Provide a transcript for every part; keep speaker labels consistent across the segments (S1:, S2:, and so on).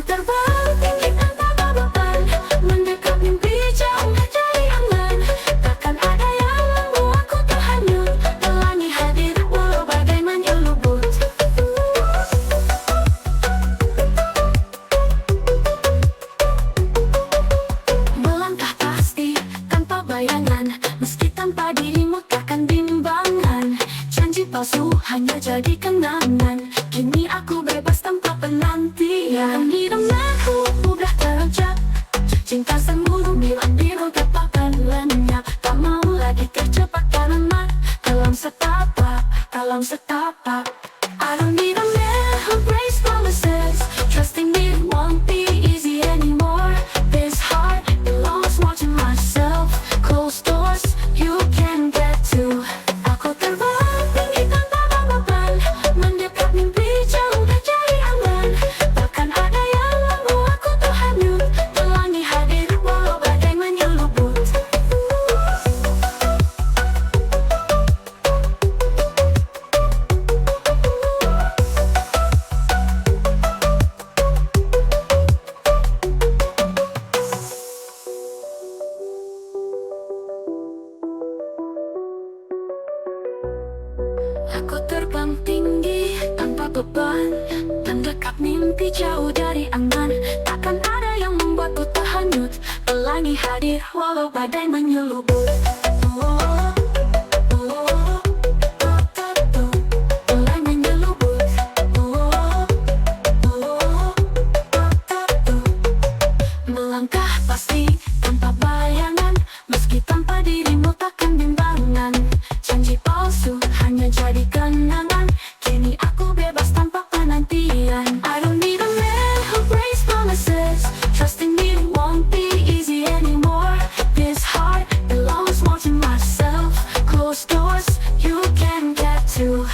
S1: terbang tinggi tanpa beban, mendekat mimpi jauh dari angan. Takkan ada yang membuatku terhanyut, pelangi hadir walau badai menyelubut. Melangkah pasti tanpa bayangan, meski tanpa dirimu takkan bimbangan. Janji palsu hanya jadi kenangan, kini aku bebas tanpa penantian. Iramaku udah terjak, cinta semu biru terpakan lenyap. Tak mau lagi terjebak karena dalam setapak, dalam setapak. I don't need a man who breaks promises, trusting me won't be easy anymore. This heart belongs watching myself, closed doors you can get to. Aku terbang tinggi tanpa beban, mendekat mimpi jauh dari aman. Takkan ada yang membuatku terhanyut, pelangi hadir walau badai menyelubut. Aku terbang tinggi tanpa beban, mendekat mimpi jauh dari angan. Takkan ada yang membuatku terhanyut, pelangi hadir walau badai menyelubut. Pelangi menyelubut. Melangkah pasti tanpa bayangan, meski tanpa dirimu takkan bimbangan. Janji palsu hanya jadi kenangan, kini aku bebas tanpa penantian. I don't need a man who breaks promises, trusting me won't be easy anymore. This heart belongs watching myself, closed doors you can get to.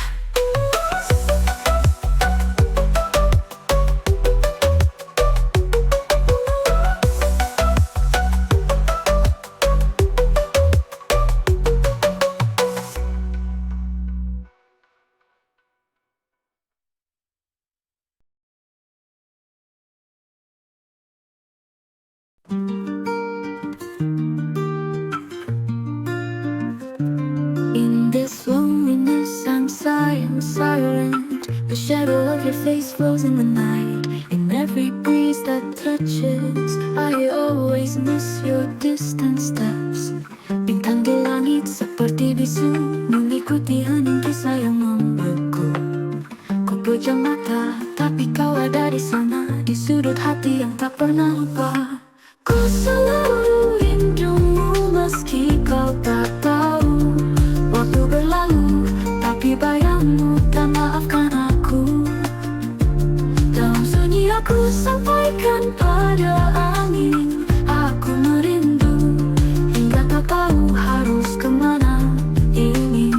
S1: In this loneliness I'm silent. The shadow of your face flows in the night. In every breeze that touches, I always miss your distant steps. Bintang di langit seperti bisu, mengikuti hening kisah yang membeku. Ku pejam mata, tapi kau ada di sana, di sudut hati yang tak pernah lupa. Ku selalu rindumu meski kau tak tahu. Waktu berlalu, tapi bayangmu tak maafkan aku. Dalam sunyi aku sampaikan pada angin, aku merindu hingga tak tahu harus kemana ini.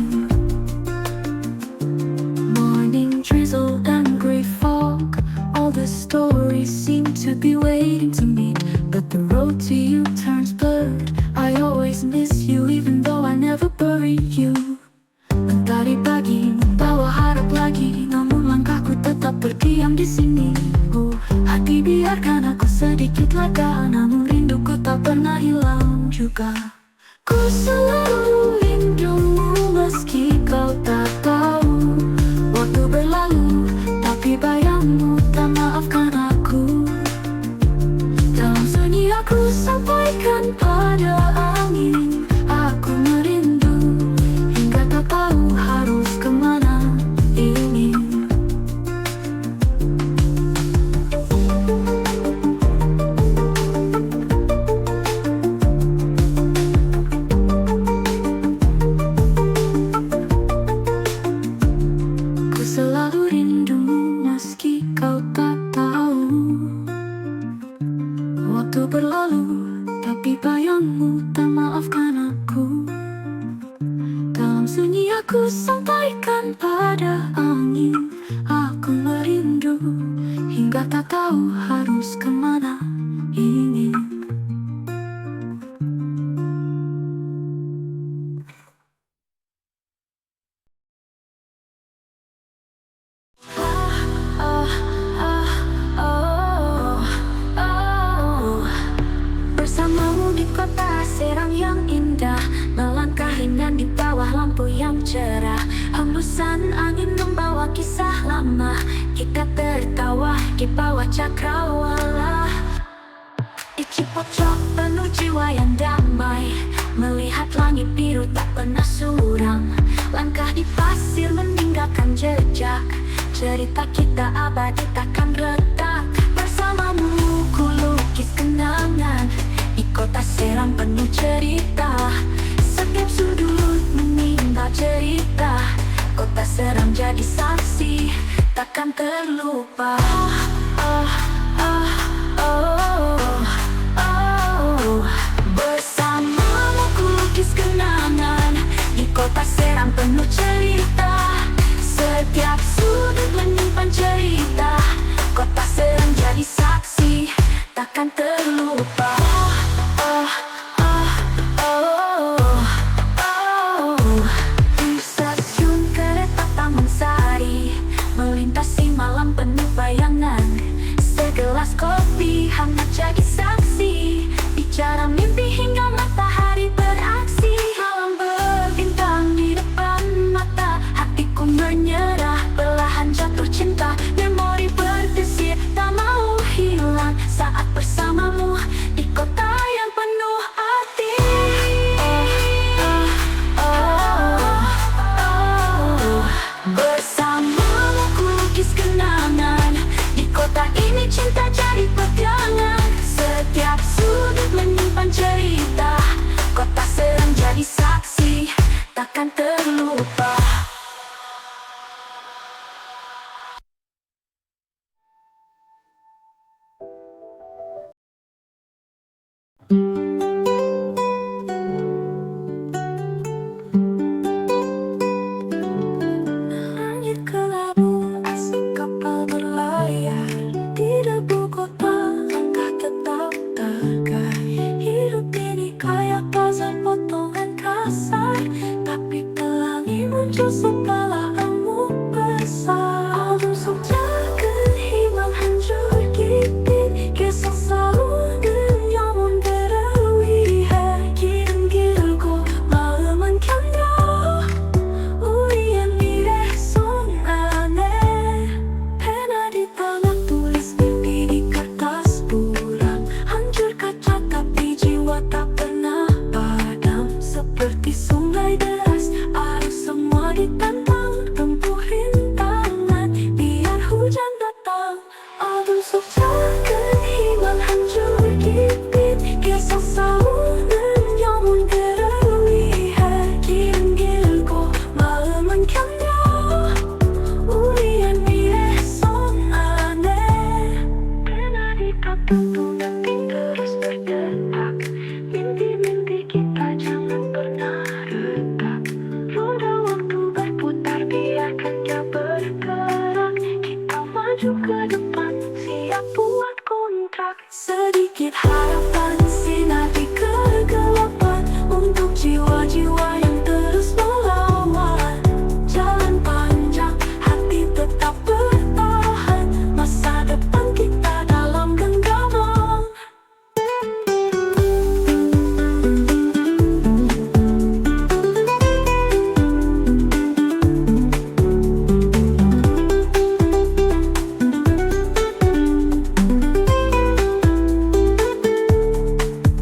S1: Morning drizzle and gray fog, all the stories seem to be waiting to meet, but the road to you turns blurred. I always miss you even though I never buried you. Mentari pagi membawa harap lagi, namun langkahku tetap berdiam di sini. Hati biarkan aku sedikit lega, namun rinduku tak pernah hilang juga. Ku selalu rindumu meski kau tak tahu. Waktu berlalu, tapi bayangmu tak maafkan aku. Dalam sunyi aku sampaikan pada angin, aku merindu hingga tak tahu harus kemana ini. Ku selalu rindumu meski kau tak tahu. Waktu berlalu, tapi bayangmu tak maafkan aku. Dalam sunyi aku sampaikan pada angin, aku merindu hingga tak tahu harus kemana ini. kisah lama, kita tertawa di bawah cakrawala. Di Cipocok penuh jiwa yang damai, melihat langit biru tak pernah suram. Langkah di pasir meninggalkan jejak, cerita kita abadi takkan retak. Bersamamu ku lukis kenangan di kota Serang penuh cerita. Setiap sudut meninggal cerita, kota Serang jadi saksi takkan terlupa. Bersamamu ku lukis kenangan di kota Serang penuh cerita. Setiap sudut menyimpan cerita, kota Serang jadi saksi takkan terlupa. Di stasiun kereta Taman Sari, melintasi malam penuh bayangan. Segelas kopi hangat jadi saksi, bicara mimpi hingga matahari beraksi. Malam berbintang di depan mata, hatiku menyerah, perlahan jatuh cinta. Memori berdesir tak mau hilang saat bersamamu di kota yang penuh arti. Bersamamu ku lukis kenangan di kota ini, cinta jadi pegangan. Setiap sudut menyimpan cerita, kota Serang jadi saksi takkan terlupa. Langit kelabu, asik kapal berlayar di debu kota, langkah tetap tergai. Hidup ini kayak puzzle potongan kasar, tapi pelangi muncul setelah embun besar. Alam sukjakan hilang hancur kipin, kisah salungan yang berlalu. Kirim girgo malaman kanda, ulian mireh son aneh. Pena di tangan tulis mimpi di kertas buram, hancur kaca tapi jiwa tak pernah padam. Seperti sungai deras, arus semua ditantang, tempuh rintangan biar hujan datang. Aduh sukjakan hilang hancur kipin, kisah salungan yang berlalu. Kirim girgo malaman kanda, ulian mireh son aneh. Pernah di kapal nanti terus berdetak, mimpi-mimpi kita jangan pernah retak. Roda waktu berputar, biarkan dia bergerak. Kita maju ke depan, siap buat kontrak. Sedikit harapan, sinar di kegelapan, untuk jiwa-jiwa yang terus melawan. Jalan panjang, hati tetap bertahan, masa depan kita dalam genggaman.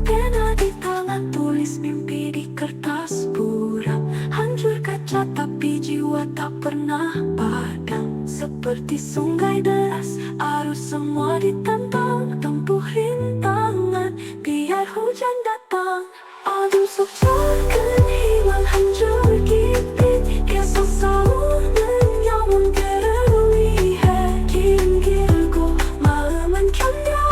S1: Pena di tangan tulis mimpi di kertas buram, hancur kaca tapi jiwa tak pernah padam. Seperti sungai deras, arus semua ditantang, tempuh rintangan biar hujan datang. Aduh sukjakan hilang hancur kipin, kisah salungan yang berlalu. Kirim girgo malaman kanda,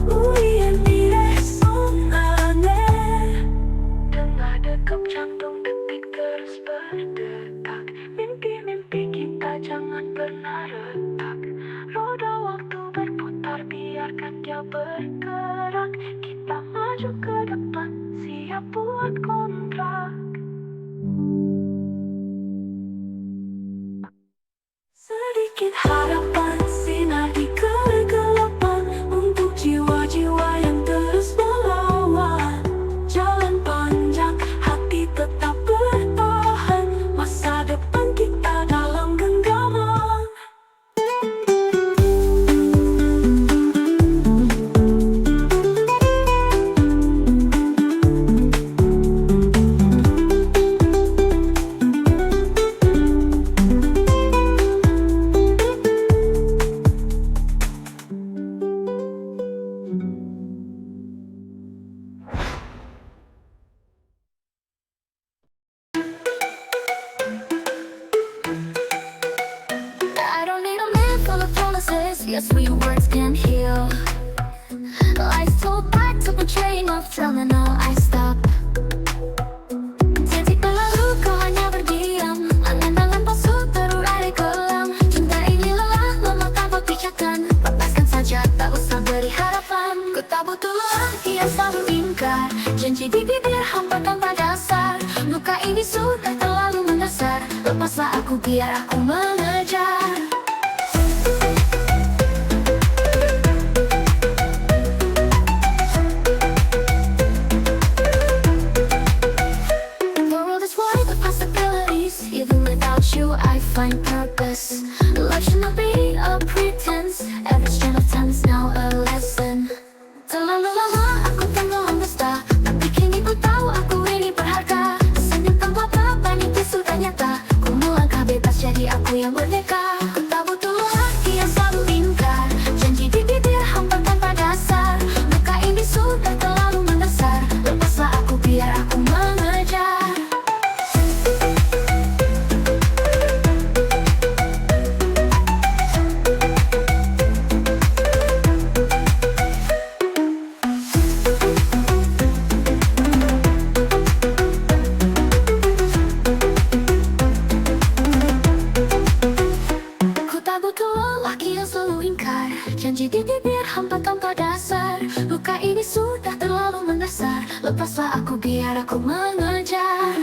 S1: ulian mireh son aneh. Tengah dekap jantung detik terus berdetak, mimpi-mimpi kita jangan pernah retak. Roda waktu berputar, biarkan dia bergerak. Kita maju ke depan, siap buat kontrak. Sedikit harapan, sinar di kegelapan, untuk jiwa-jiwa yang terus melawan. Jalan panjang, hati tetap bertahan, masa depan kita dalam genggaman. beri harapan. Ku tak butuh lagi yang selalu ingkar, janji di bibir hampa tanpa dasar. Luka ini sudah terlalu mendasar, lepaslah aku biar aku mengejar. I find purpose. Life should not be a pretense. Every strand of time is now a lesson. Terlalu lama aku tenggelam dusta, tapi kini ku tahu aku ini berharga. Senyum tanpa beban itu sudah nyata. Ku melangkah bebas jadi aku yang merdeka. Ku tak butuh lagi yang selalu ingkar, janji di bibir hampa tanpa dasar. Luka ini sudah terlalu mendasar, lepaslah aku biar aku mengejar. Janji di bibir hampa tanpa dasar. Luka ini sudah terlalu mendasar, lepaslah aku biar aku mengejar.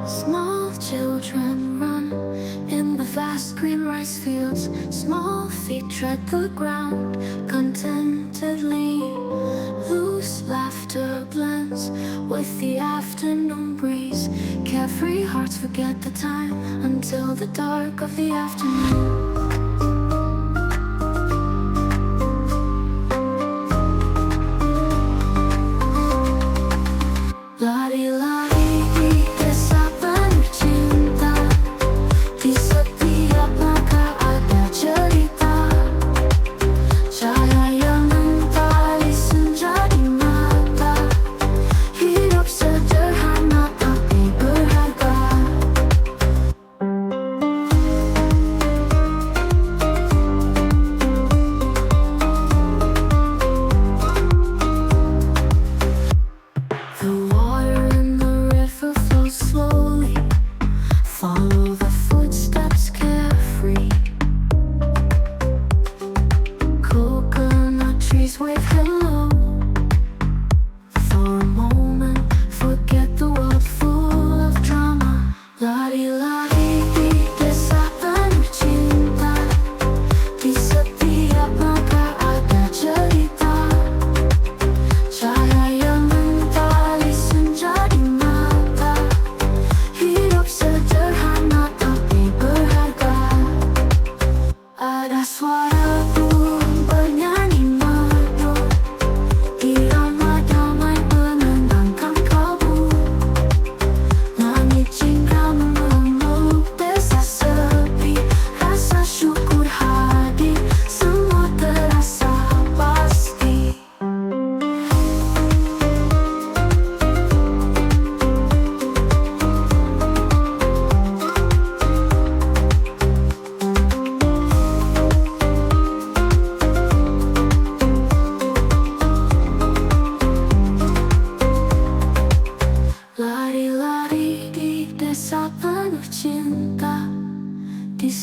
S1: Small children run in the vast green rice fields. Small feet tread the ground contentedly. Loose laughter blends with the afternoon breeze. Carefree hearts forget the time until the dark of the afternoon.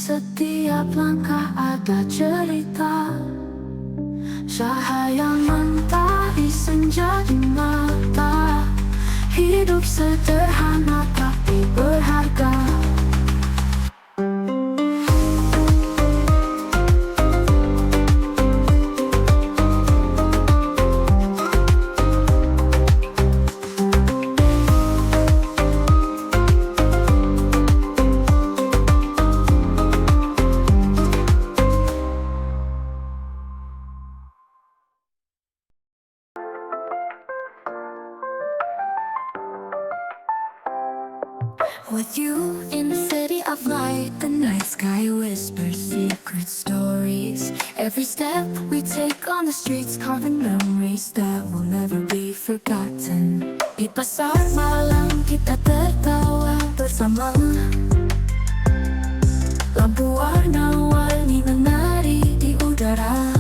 S1: Setiap langkah ada cerita, cahaya mentari senja di mata. Hidup sederhana tapi berharga. With you in sky whispers secret stories. Every step we take on the streets, carving memories that will never be forgotten. Di pasar malam kita tertawa bersama, lampu warna-warni menari di udara.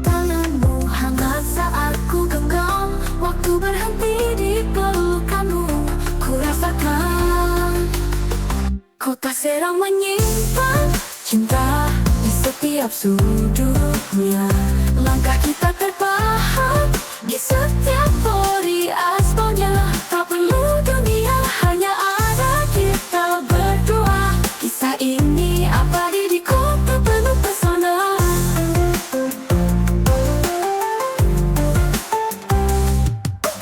S1: Tanganmu hangat saat ku genggam, waktu berhenti di pelukanmu. Ku rasakan kota Serang menyimpan cinta di setiap sudutnya. Langkah kita terpahat di setiap pori aspalnya. Tak perlu dunia, hanya ada kita berdua. Kisah ini abadi di kota penuh pesona.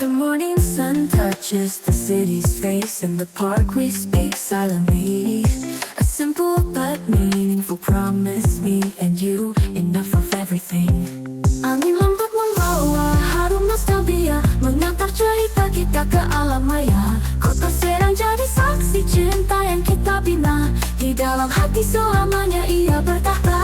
S1: The morning sun touches the city's face. In the park we speak silently. A simple but meaningful promise, me and you, enough of everything. Angin lembut membawa harum nostalgia, mengantar cerita kita ke alam maya. Kota Serang jadi saksi cinta yang kita bina, di dalam hati selamanya ia bertahta.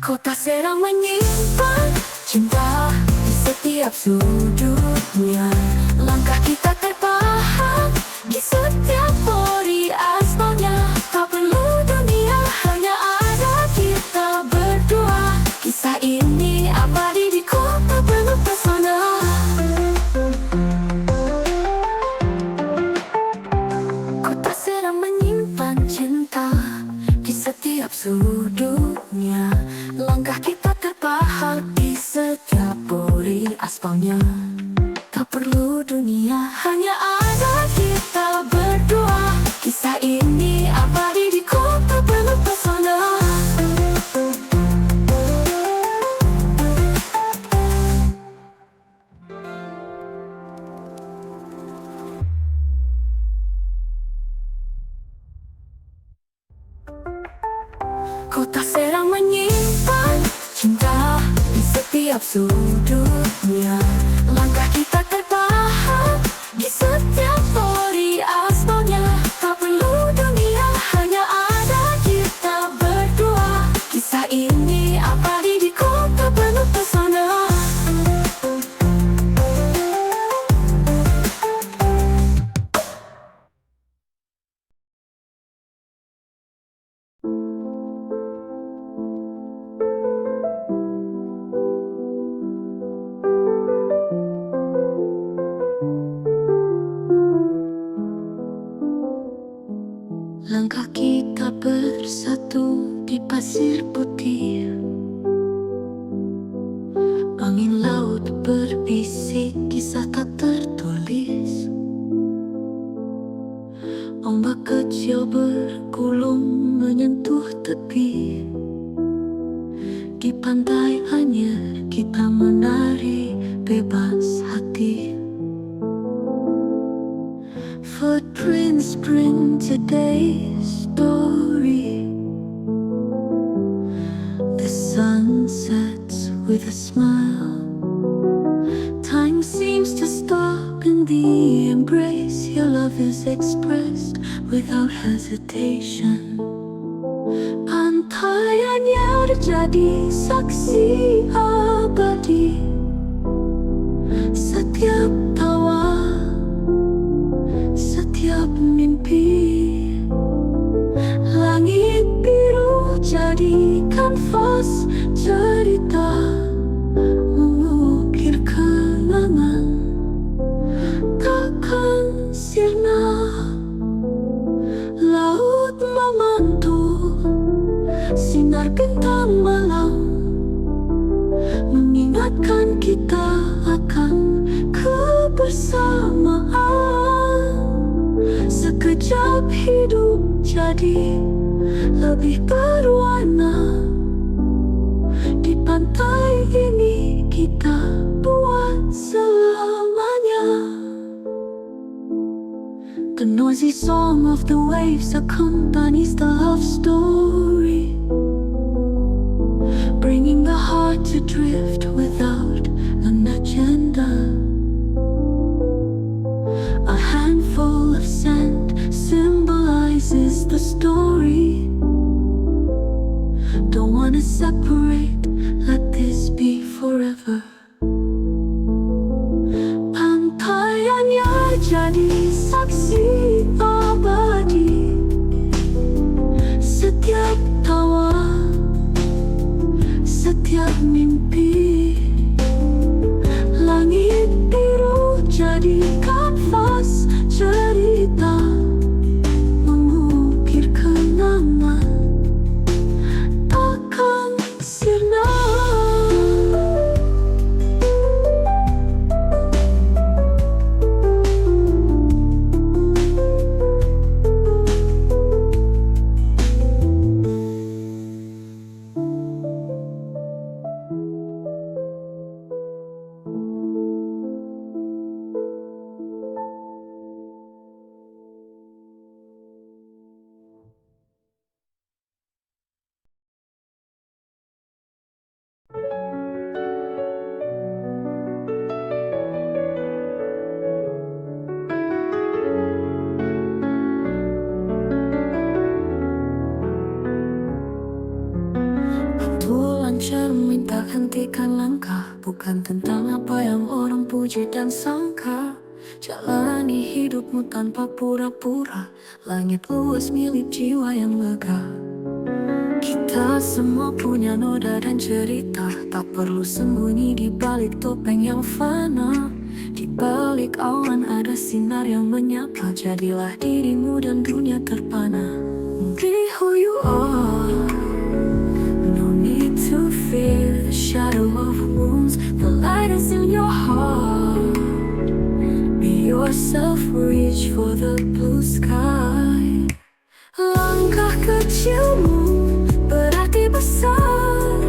S1: Kota Serang menyimpan cinta di setiap sudutnya. Langkah kita terpahat di setiap pori aspalnya. Tak perlu dunia, hanya ada kita berdua. Kisah ini abadi di kota penuh pesona. Kota Serang menyimpan cinta di setiap sudutnya. Langkah kita terpahat di setiap pori aspalnya. Tak perlu dunia, hanya ada kita berdua. Kisah ini abadi di kota penuh pesona. Kota Serang menyimpan cinta di setiap sudutnya. Langkah kita terpahat di setiap pori aspalnya. Tak perlu dunia, hanya ada kita berdua. Kisah ini abadi di kota penuh pesona. Langkah kita bersatu di pasir putih. Angin laut berbisik kisah tak tertulis. Ombak kecil bergulung menyentuh tepi. Di pantai Anyer kita menari bebas hati. Footprints bring today's story. The sun sets with a smile. Time seems to stop in the embrace. Your love is expressed without hesitation. Pantai Anyer jadi saksi abadi. Setiap tawa, setiap mimpi. Langit biru jadi kanvas cerita, mengukir kenangan takkan sirna. Laut memantul sinar bintang malam, mengingatkan kita akan kebersamaan. Sekejap hidup jadi lebih berwarna. Di pantai ini kita buat selamanya. The noisy song of the waves accompanies the love story, bringing the heart to drift without an agenda. A handful of sand symbolizes the storm. cermin, tak hentikan langkah. Bukan tentang apa yang orang puji dan sangka. Jalani hidupmu tanpa pura-pura. Langit luas milik jiwa yang lega. Kita semua punya noda dan cerita. Tak perlu sembunyi di balik topeng yang fana. Di balik awan ada sinar yang menyapa. Jadilah dirimu dan dunia terpana. Be who you are. No need to fear the shadow of wounds. The light is in your heart. Be yourself, reach for the blue sky. Langkah kecilmu berarti besar.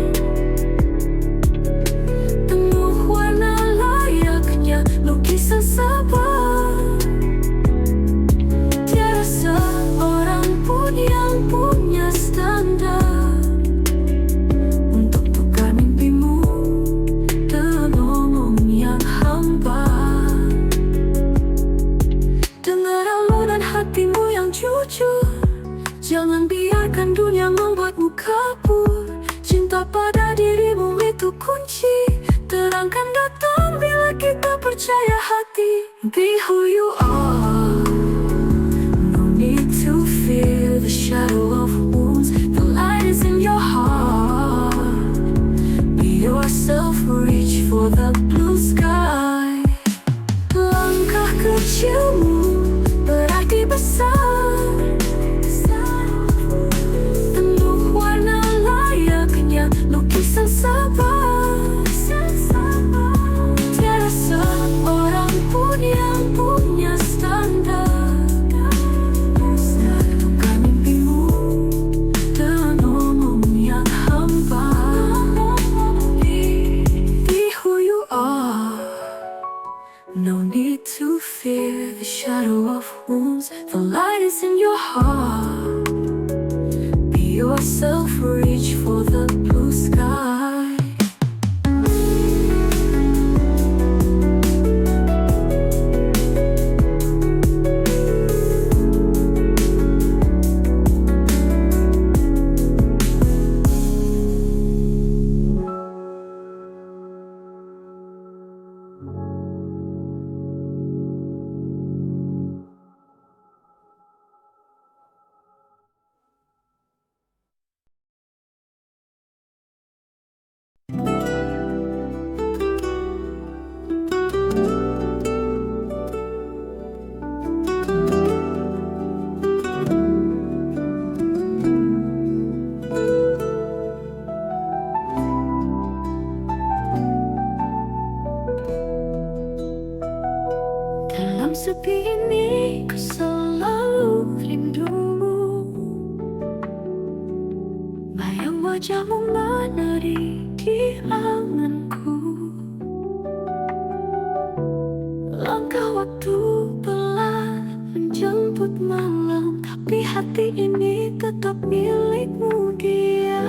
S1: Penuh warna layaknya lukisan sabar. Tiada seorang pun yang punya standar untuk tukar mimpimu dengan omong yang hambar. Dengar alunan hatimu yang jujur. Jangan biarkan dunia membuatmu kabur. Cinta pada dirimu itu kunci. Terang akan datang bila kita percaya hati. Be who you are. No need to fear the shadow of wounds. The light is in your heart. Be yourself, reach for the blue sky. Langkah kecilmu berarti besar. Lukisan sabar. Tiada seorang pun yang punya standar tukar mimpimu dengan omong yang hambar. Be who you are. No need to fear the shadow of wounds. The light is in your heart. Be yourself, reach for the blue sky. Dalam sepi ini ku selalu rindumu. Bayang wajahmu menari di anganku. Langkah waktu pelan menjemput malam, tapi hati ini tetap milikmu dia.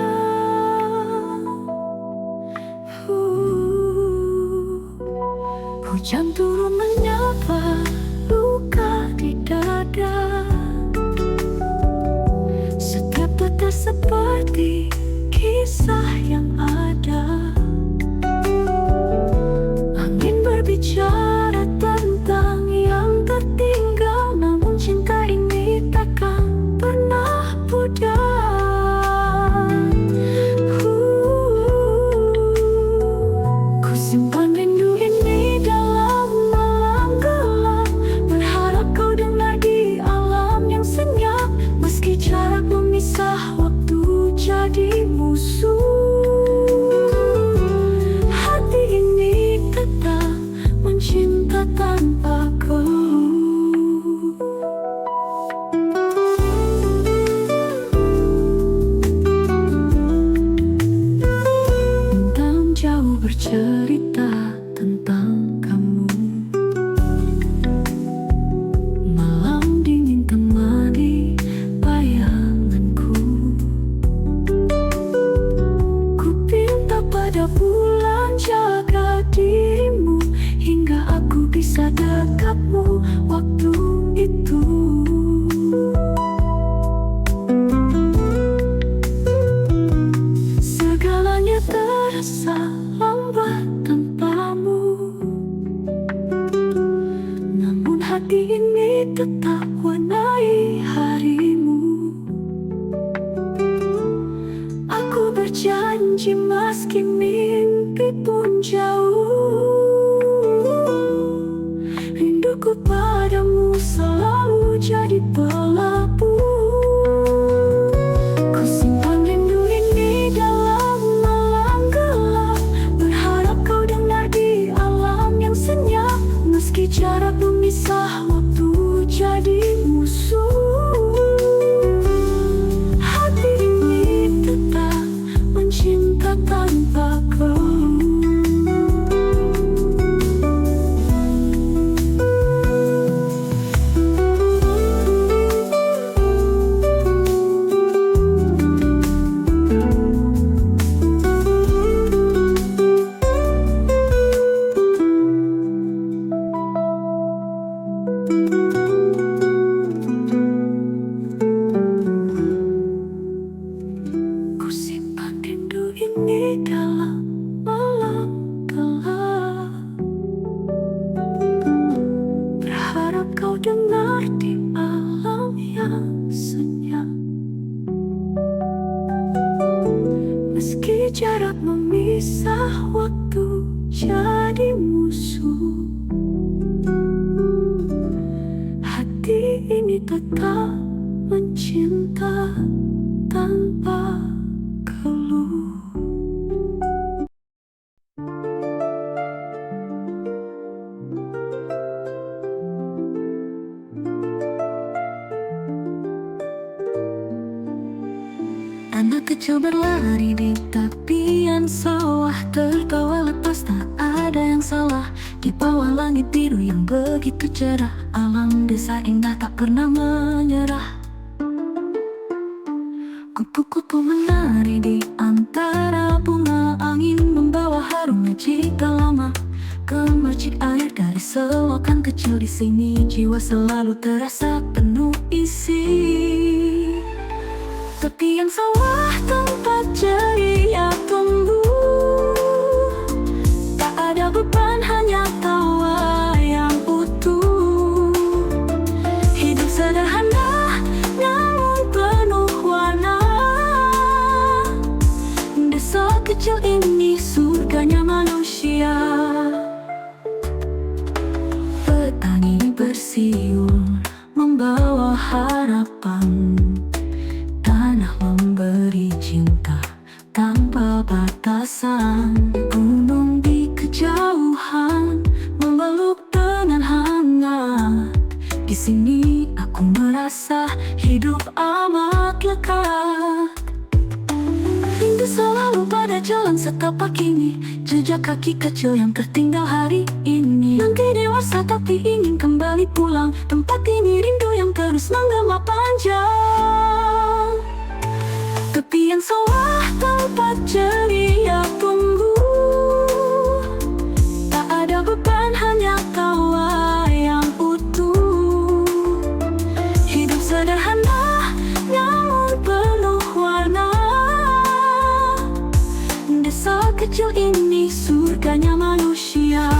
S1: Hujan turun menyapa luka di dada. Setiap tetes seperti kisah yang ada. Angin berbicara tentang yang tertinggal, namun cinta ini takkan pernah pudar. Ku simpan rindu ini dalam malam gelap, berharap kau dengar di alam yang senyap. Meski jarak memisah, waktu jadi musuh, hati ini tetap mencinta tanpa keluh. Bintang jauh bercerita tentang kamu. Malam dingin temani bayanganku. janji meski mimpi pun jauh. Rinduku padamu selalu jadi pelapur. Ku simpan rindu ini dalam malam gelap, berharap kau dengar di alam yang senyap. Meski jarak memisah, waktu jadi musuh, hati ini tetap mencinta tanpa kau. Ku simpan rindu ini dalam malam gelap, berharap kau dengar di alam yang senyap. Meski jarak memisah, waktu jadi musuh, hati ini tetap mencinta tanpa keluh. Anak kecil berlari di tepian sawah, tertawa lepas tak ada yang salah. Di bawah langit biru yang begitu cerah, alam desa indah tak pernah menyerah. Kupu-kupu menari di antara bunga, angin membawa harum jika lama. Gemercik air dari selokan kecil di sini, jiwa selalu terasa penuh isi. Tepian sawah tempat ceria tumbuh, tak ada beban, hanya tawa yang utuh. Hidup sederhana namun penuh warna, desa kecil ini surganya manusia. Petani bersiul membawa harapan, tanah memberi cinta tanpa batasan. Gunung di kejauhan memeluk dengan hangat. Di sini aku merasa hidup amat lekat. Rindu selalu pada jalan setapak ini, jejak kaki kecil yang tertinggal hari ini. Nanti dewasa tapi ingin kembali pulang, tempat ini rindu yang terus menggema panjang. Tepian sawah tempat ceria tumbuh, tak ada beban, hanya tawa yang utuh. Hidup sederhana namun penuh warna, desa kecil ini surganya manusia.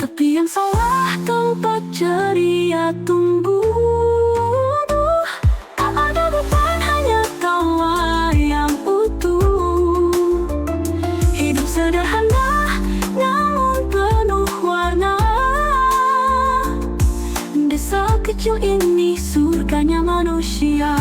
S1: Tepian sawah tempat ceria tumbuh, tak ada beban, hanya tawa yang utuh. Hidup sederhana namun penuh warna, desa kecil ini surganya manusia.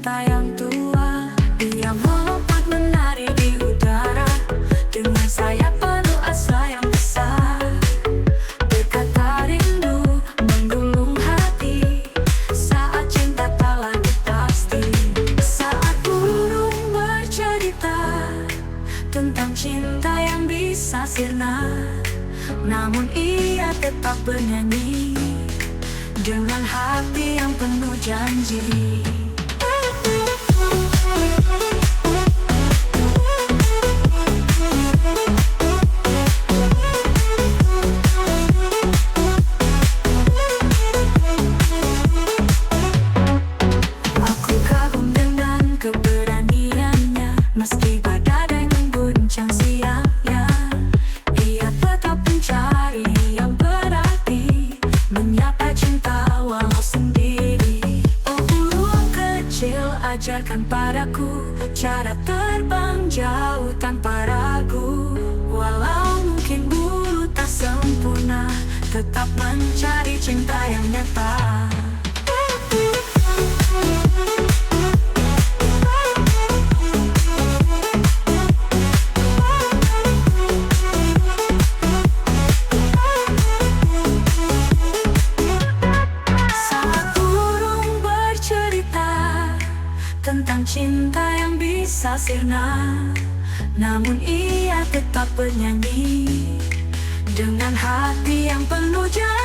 S1: cinta yang tua. Dia melompat menari di udara dengan sayap penuh asa yang besar. Berkata rindu menggulung hati saat cinta tak lagi pasti. Saat burung bercerita tentang cinta yang bisa sirna, namun ia tetap bernyanyi dengan hati yang penuh janji. Aku kagum dengan keberaniannya, meski badai mengguncang siangnya. Ia tetap mencari yang berarti, menyapa cinta walau sendiri. Oh burung kecil, ajarkan padaku cara terbang jauh tanpa ragu. Walau mungkin bulu tak sempurna, tetap mencari cinta yang nyata. Tentang cinta yang bisa sirna, namun ia tetap bernyanyi dengan hati yang penuh janji.